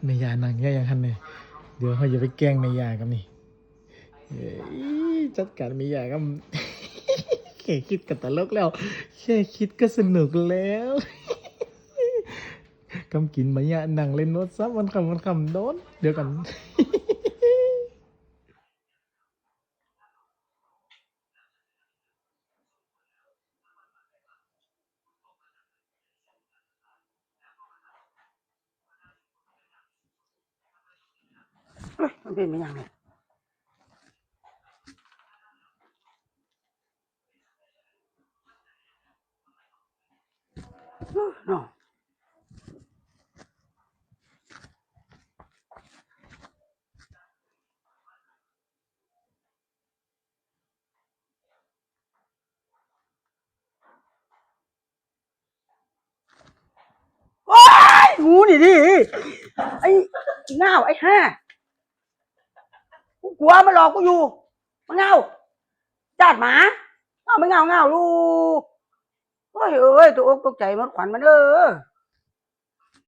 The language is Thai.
แม่ยานังแย่ยังทันเนี่ยเดี๋ยวเขาอย่าไปแกล้งแม่ยากันนี่จัดการแม่ยากันแค่คิดก็ตลกแล้วแค่คิดก็สนุกแล้วกำกินแม่ยานังเล่นโน้ตซับวันคำโดนเดี๋ยวกันมันเป็นไม่ยังไงเนาะงูนี่ดิไอ้เงาไอ้ห่ากูกลัวมันหลอกกูอยู่มันเงาจัดหมาเงาไม่เงาลูกเฮ้ยตัวอกตกใจมันขวัญมัน